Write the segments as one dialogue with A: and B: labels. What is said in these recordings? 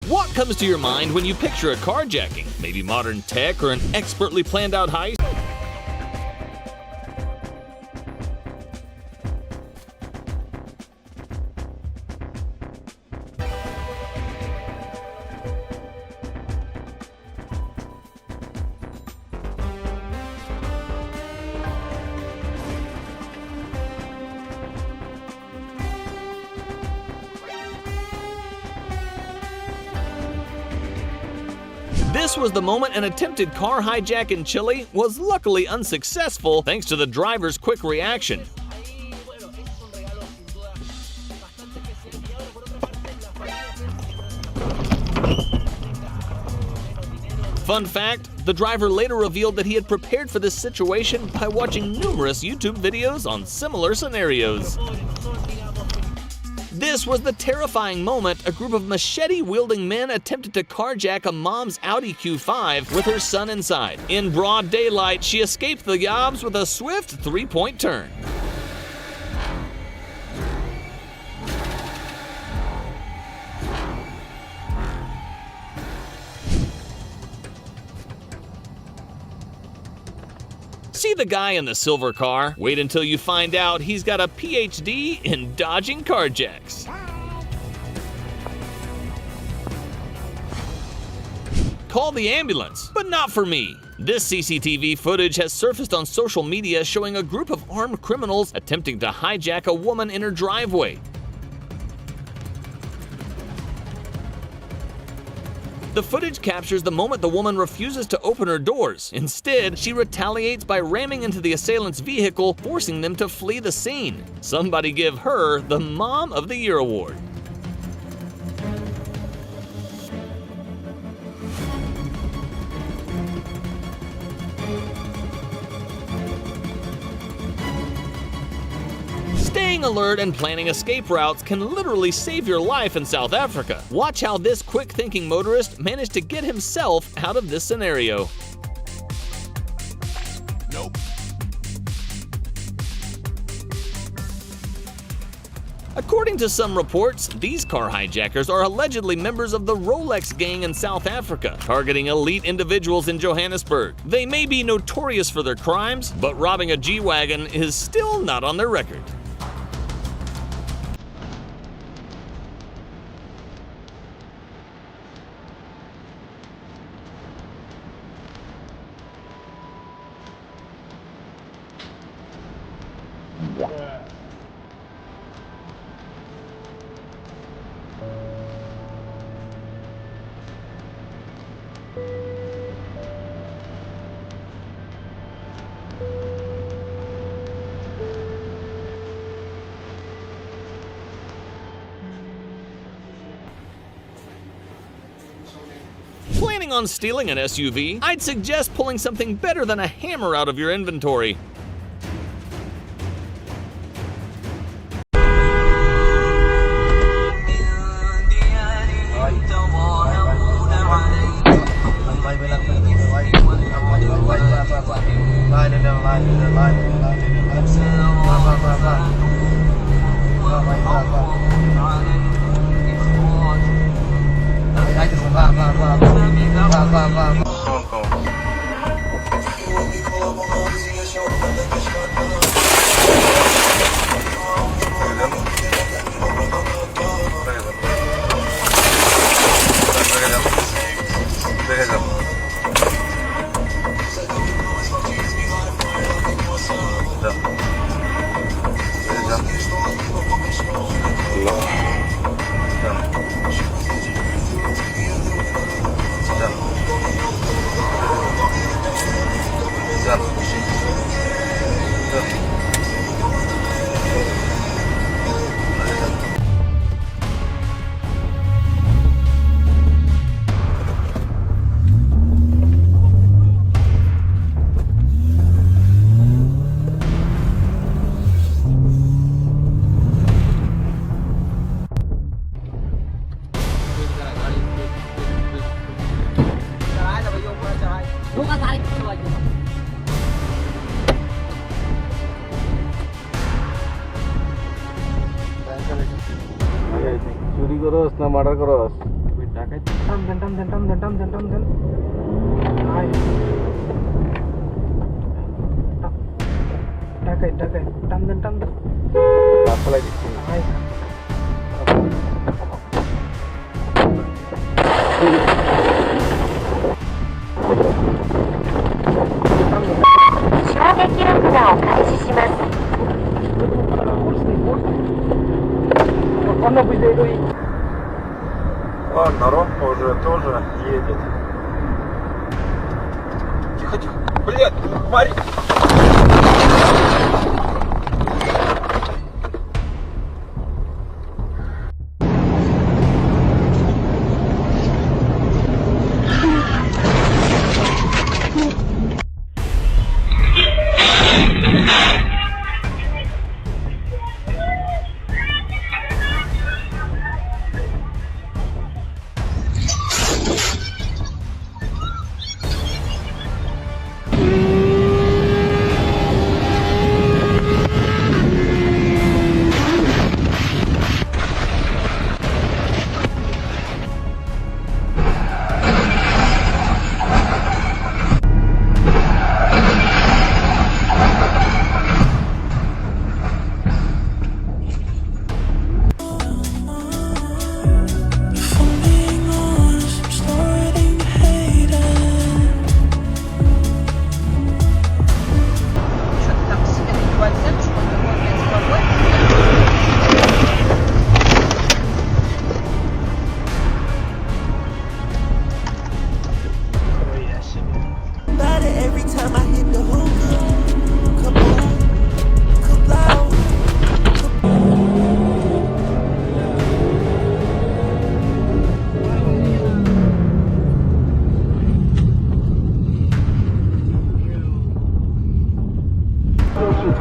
A: What comes to your mind when you picture a carjacking? Maybe modern tech or an expertly planned out heist? This was the moment an attempted car hijack in Chile was luckily unsuccessful thanks to the driver's quick reaction. Fun fact, the driver later revealed that he had prepared for this situation by watching numerous YouTube videos on similar scenarios. This was the terrifying moment a group of machete-wielding men attempted to carjack a mom's Audi Q5 with her son inside. In broad daylight, she escaped the yobs with a swift three-point turn. See the guy in the silver car? Wait until you find out he's got a PhD in dodging carjacks. Call the ambulance, but not for me. This CCTV footage has surfaced on social media showing a group of armed criminals attempting to hijack a woman in her driveway. The footage captures the moment the woman refuses to open her doors. Instead, she retaliates by ramming into the assailant's vehicle, forcing them to flee the scene. Somebody give her the Mom of the Year award. Staying alert and planning escape routes can literally save your life in South Africa. Watch how this quick-thinking motorist managed to get himself out of this scenario. Nope. According to some reports, these car hijackers are allegedly members of the Rolex gang in South Africa, targeting elite individuals in Johannesburg. They may be notorious for their crimes, but robbing a G-Wagon is still not on their record. Planning on stealing an SUV? I'd suggest pulling something better than a hammer out of your inventory.
B: চুরি করস না murder করস? Там. Ай. Такай. Там. Apa lagi? Ай.
C: Ладно, Ромка уже тоже едет. Тихо. Блядь, Марик.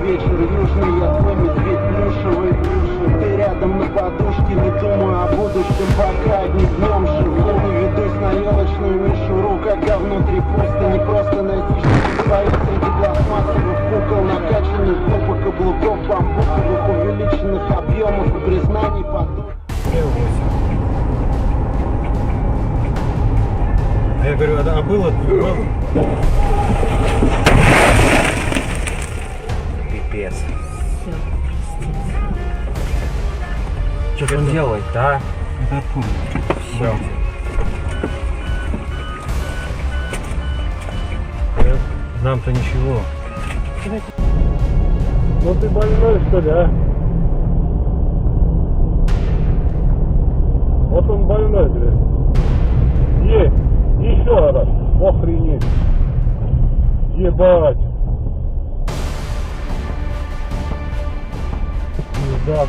D: Вечер южный, я твой медведь плюшевый, ты рядом на подушке, не думаю о будущем, пока одним днем живу, ведусь на елочную мишуру, как внутри пусто, не просто найти что-то свое среди пластмассовых кукол, накачанных группа каблуков, бамбуковых увеличенных объемов и признаний подушек.
C: Я говорю, а было? Пипец. Что он делает, да? Это откуда? Все. Нам-то ничего.
B: Ну ты больной, что ли, а? Вот он больной, блядь. Еще раз. Охренеть. Ебать. Да.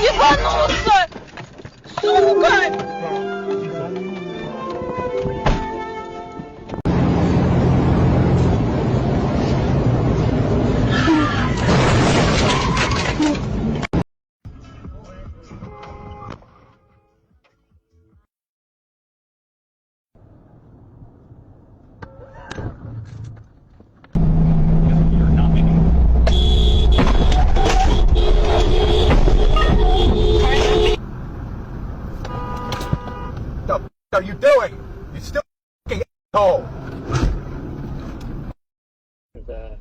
E: Ебанулся! Сука!
F: are you doing? You still fucking asshole.
G: It's a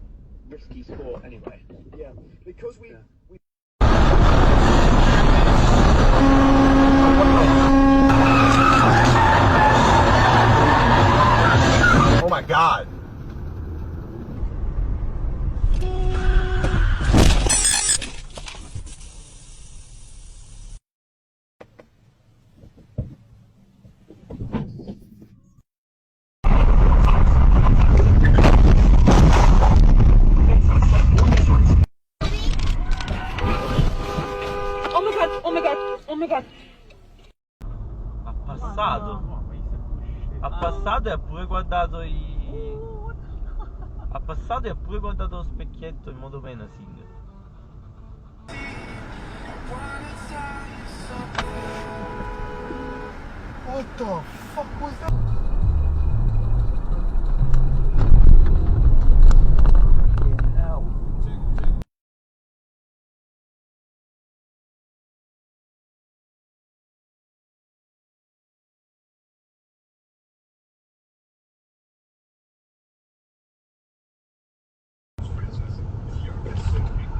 G: risky sport anyway.
F: Yeah, because we Oh my god.
E: Oh my god, oh my god, oh my god.
H: Appassato e ha pure guardato Appassato e ha pure guardato lo specchietto in modo menacing.
F: What the fuck was that?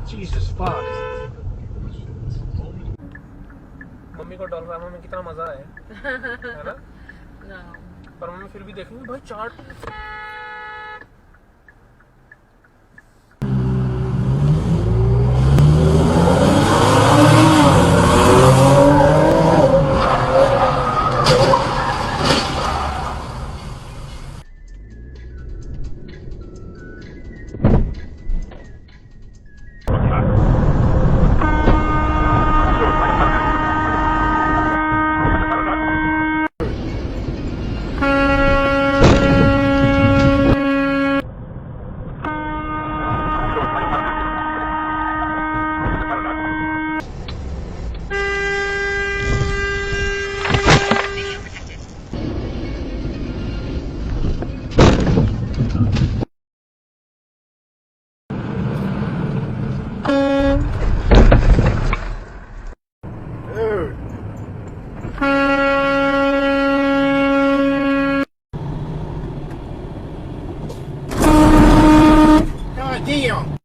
H: Jesus fuck. Mummy को dolphin में कितना मजा है ना? पर mummy फिर भी देखेंगे भाई चार्ट
F: God damn!